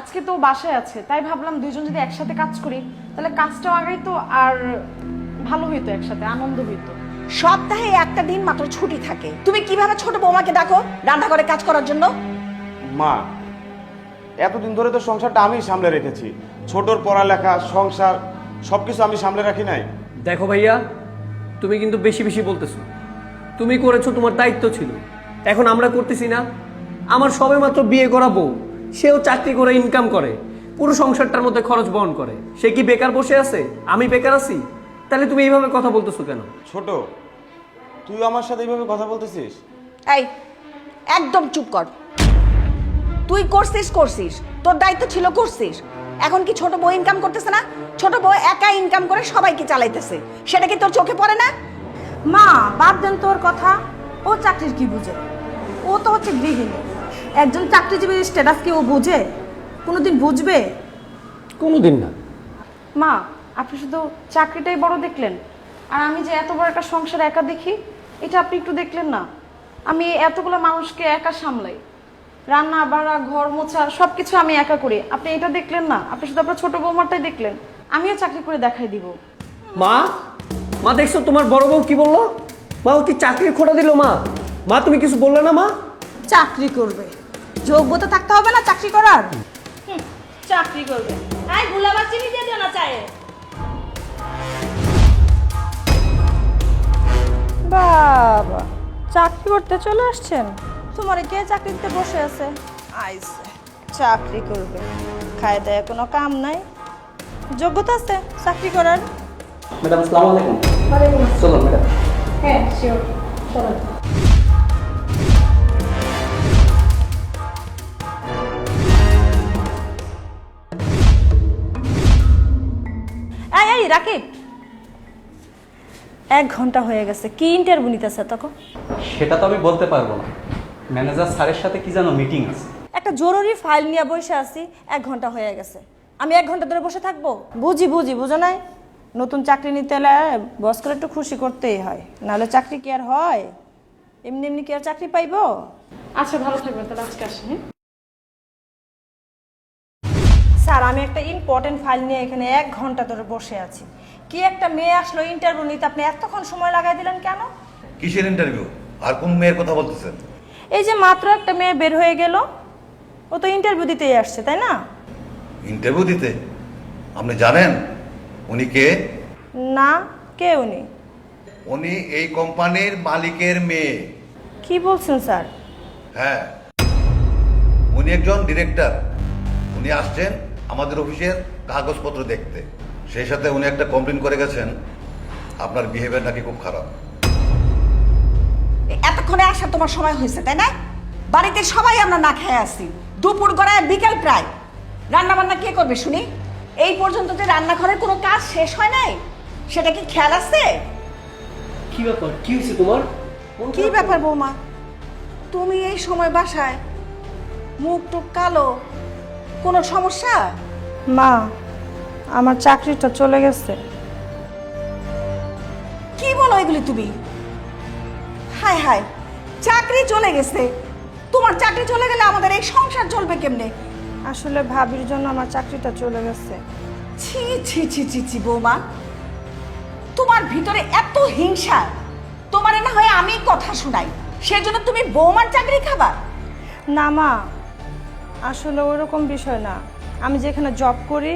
আজকে তো বাসায় আছে, তাই ভাবলাম দুইজন যদি একসাথে কাজ করি তাহলে কাজটাও আগাইতো আর ভালো হইতো, একসাথে আনন্দ হইতো। সপ্তাহে একটা দিন মাত্র ছুটি থাকে, তুমি কিভাবে ছোট বৌমাকে ডাকো রান্নাঘরে কাজ করার জন্য? মা, এতদিন ধরে তো সংসারটা আমি সামলে রেখেছি। ছোটর পড়ালেখা, সংসার সবকিছু আমি সামলে রাখি নাই? দেখো ভাইয়া, তুমি কিন্তু বেশি বেশি বলতেছো। তুমি করেছো, তোমার দায়িত্ব ছিল, এখন আমরা করতেছি না। আমার সবে মাত্র বিয়ে করা বউ, সেও চাকরি করে ইনকাম করে, পুরো সংসারটার মধ্যে খরচ বহন করে। সে কি বেকার বসে আছে? আমি বেকার আছি? তাহলে তুমি এইভাবে কথা বলতেছো কেন? ছোট, তুই আমার সাথে এইভাবে কথা বলতেছিস? এই একদম চুপ কর। তুই করছিস, তোর দায়িত্ব ছিল, করছিস। এখন কি ছোট বউ ইনকাম করতেছে না? ছোট বউ একা ইনকাম করে সবাইকে চালাইতেছে, সেটা কি তোর চোখে পড়ে না? মা বাদ দেন তোর কথা, ও চাকরির কি বুঝে? ও তো হচ্ছে গৃহিণী। একজন চাকরিজীবীর স্ট্যাটাস কি ও বুঝে? কোনোদিন বুঝবে? কোনোদিন না। মা, আপনি শুধু চাকরিটাই বড় দেখলেন, আর আমি যে এত বড় একটা সংসার একা দেখি, এটা আপনি একটু দেখলেন না? আমি এতগুলো মানুষকে একা সামলাই, রান্না বাড়া ঘর মোছা সবকিছু আমি একা করি, আপনি এটা দেখলেন না? আপনি শুধু আপনার ছোট বৌমারটাই দেখলেন। আমিও চাকরি করে দেখাই দিব। মা, মা দেখছো তোমার বড় বউ কি বললো? মা, ও কি চাকরি খোটা দিল? মা, মা তুমি কিছু বললে না? মা চাকরি করবে, যোগ্যতা থাকতে হবে না চাকরি করার? চাকরি করবে। এই গুলাবার চিনি দিয়ে দিও না চায়ে। বাবা, চাকরি করতে চলে আসছেন? তোমার কে চাকরি দিতে বসে আছে? আইসে চাকরি করবে, খায় দেয় কোনো কাম নাই, যোগ্যতা আছে চাকরি করার? ম্যাডাম, আসসালামু আলাইকুম। চলো ম্যাডাম। হ্যাঁ শিওর, চলো। এই রাকিব, 1 ঘন্টা হয়ে গেছে, কি ইন্টারভিউ নিতেছে তখন? সেটা তো আমি বলতে পারবো না, ম্যানেজার স্যারের সাথে কি যেন মিটিং আছে। একটা জরুরি ফাইল নিয়ে বসে আছি, 1 ঘন্টা হয়ে গেছে। আমি 1 ঘন্টা ধরে বসে থাকবো? বুঝো নাই? নতুন চাকরি নিতে হলে বস করে একটু খুশি করতেই হয়, নাহলে চাকরি কি আর হয়? এমনি এমনি কি আর চাকরি পাইবো? আচ্ছা, ভালো থাকবেন তাহলে, আজকে আসেন। হ্যাঁ, স্যার, আমি একটা ইম্পর্টেন্ট ফাইল নিয়ে এখানে 1 ঘন্টা ধরে বসে আছি। কি একটা মেয়ে আসলো ইন্টারভিউ নিতে, আপনি এতক্ষণ সময় লাগাই দিলেন কেন? কিসের ইন্টারভিউ? আর কোন মেয়ের কথা বলতেছেন? এই যে মাত্র একটা মেয়ে বের হয়ে গেল, ও তো ইন্টারভিউ দিতেই আসছে, তাই না? ইন্টারভিউ দিতে? আপনি জানেন উনি কে? না, কে উনি? উনি এই কোম্পানির মালিকের মেয়ে। কি বলছেন স্যার? হ্যাঁ, উনি একজন ডিরেক্টর। উনি আসছেন আমাদের অফিসের কাগজপত্র দেখতে। সেই সাথে উনি একটা কমপ্লেন করে গেছেন, আপনার বিহেভিয়ার নাকি খুব খারাপ। এতক্ষণে আসার তোমার সময় হয়েছে, তাই না? বাড়িতে সবাই আমরা না খেয়ে আসি, দুপুর গড়ায় বিকেল প্রায়। রান্না বান্না কে করবে শুনি? এই পর্যন্ত যে রান্নাঘরের কোনো কাজ শেষ হয় নাই, সেটা কি খেয়াল আছে? কি ব্যাপার? কি হয়েছে তোমার? কি ব্যাপার বৌমা, তুমি এই সময় বাসায়, মুখ টুক কালো, কোনো সমস্যা? মা, আমার চাকরিটা চলে গেছে। কি বলো এগুলি তুমি? হায় হায়, চাকরি চলে গেছে? তোমার চাকরি চলে গেলে আমাদের এই সংসার চলবে কেমনে? আসলে ভাবির জন্য আমার চাকরিটা চলে গেছে। ছি ছি ছি ছি ছি বৌমা, তোমার ভিতরে এত হিংসা! তোমারে না হয় আমি কথা শোনাই, সেজন্য তুমি বৌমার চাকরি খাবা? না মা, আসলে ওরকম বিষয় না। আমি যেখানে জব করি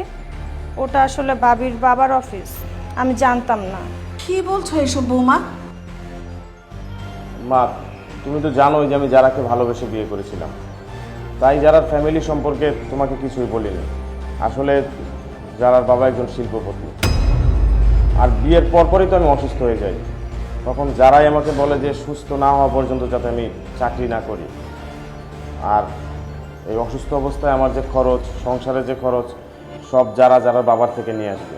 ওটা আসলে ভাবির বাবার অফিস, আমি জানতাম না। কি বলছো এসব বৌমা? মা, তুমি তো জানোই যে আমি যারাকে ভালোবেসে বিয়ে করেছিলাম, তাই যারার ফ্যামিলি সম্পর্কে তোমাকে কিছুই বলিনি। আসলে যারার বাবা একজন শিল্পপতি, আর বিয়ের পরপরই তো আমি অসুস্থ হয়ে যাই। তখন যারাই আমাকে বলে যে সুস্থ না হওয়া পর্যন্ত যাতে আমি চাকরি না করি। আর এই অসুস্থ অবস্থায় আমার যে খরচ, সংসারের যে খরচ, সব যারার বাবার থেকে নিয়ে আসবে।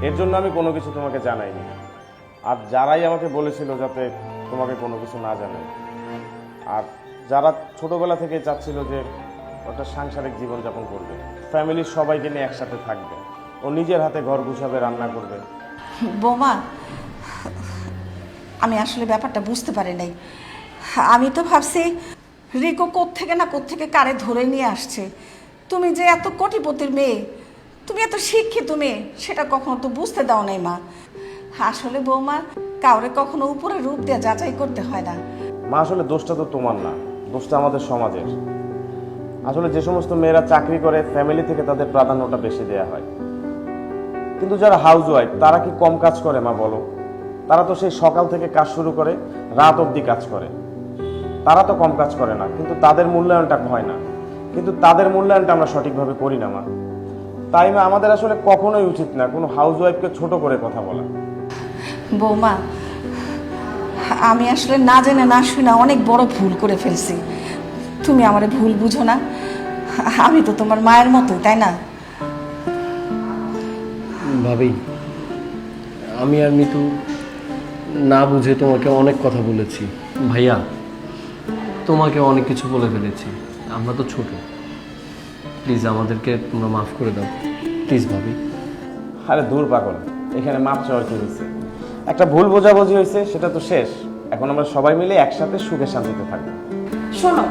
এর জন্য আমি কোনো কিছু তোমাকে জানাইনি। আর যারাই আমাকে বলেছিল যাতে তোমাকে কোনো কিছু না জানাই। আর যারা ছোটবেলা থেকে চাচ্ছিল যে একটা সাংসারিক জীবনযাপন করবে, ফ্যামিলির সবাইকে নিয়ে একসাথে থাকবে, ও নিজের হাতে ঘর গুছাবে, রান্না করবে। বৌমা, আমি আসলে ব্যাপারটা বুঝতে পারি নাই। আমি তো ভাবছি রিকো কোত্থেকে না কোত্থেকে কারে ধরে নিয়ে আসছে, তুমি যে এত কোটিপতির মেয়ে, তুমি এত শিক্ষিত মেয়ে, সেটা কখনো তো বুঝতে দাও নাই মা। আসলে বৌমা, কাউরে কখনো উপরে রূপ দিয়ে যাচাই করতে হয় না। মা আসলে দোষটা তো তোমার না, দোষটা আমাদের সমাজের। আসলে যে সমস্ত মেয়েরা চাকরি করে ফ্যামিলি থেকে তাদের প্রাধান্যটা বেশি দেয়া হয়, কিন্তু যারা হাউস ওয়াইফ তারা কি কম কাজ করে মা বলো? তারা তো সেই সকাল থেকে কাজ শুরু করে রাত অবধি কাজ করে। তারা তো কম কাজ করে না, কিন্তু তাদের মূল্যায়নটা হয় না, কিন্তু তাদের মূল্যায়নটা আমরা সঠিকভাবে করি না মা। তাই মা আমাদের আসলে কখনোই উচিত না কোনো হাউস ওয়াইফকে ছোট করে কথা বলা। বৌমা, আমি আসলে না জেনে না শুনে অনেক বড় ভুল করে ফেলছি। তুমি আমারে ভুল বুঝো না, আমি তো তোমার মায়ের মতোই, তাই না? ভাবি, আমি আর মিতু না বুঝে তোমাকে অনেক কথা বলেছি। ভাইয়া, তোমাকে অনেক কিছু বলে ফেলেছি। আমরা তো ছোট, প্লিজ আমাদেরকে তোমরা মাফ করে দাও প্লিজ ভাবি। আরে দূর পাগল, এখানে মাপ চাওয়ার কি হয়েছে? একটা ভুল বোঝাবুঝি হয়েছে, সেটা তো শেষ। এখন আমরা সবাই মিলে একসাথে সুখে শান্তিতে থাকবো। শোনো,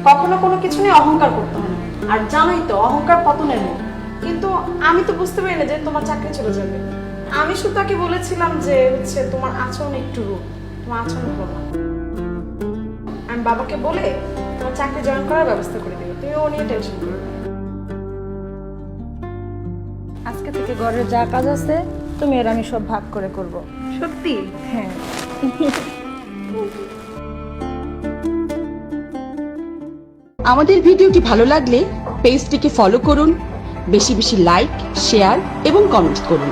কখনো কোনো কিছু নিয়ে অহংকার করতে হয় না। আর জানোই তো অহংকার পতনের মূল। কিন্তু আমি তো বুঝতে পারি না যে তোমার চাকরি চলে যাবে। আমি শুধু তাকে বলেছিলাম যে হচ্ছে তোমার আচরণ একটু রূপ, তোমার আচরণ ভালো না। আমি বাবাকে বলে তোমার চাকরি জয়েন করার ব্যবস্থা করে দেবো, তুমি ও নিয়ে টেনশন করো না। আজকে থেকে ঘরের যা কাজ আছে তুমি আর আমি সব ভাগ করে করব। সত্যি? হ্যাঁ। আমাদের ভিডিওটি ভালো লাগলে পেজটিকে ফলো করুন, বেশি বেশি লাইক, শেয়ার এবং কমেন্ট করুন।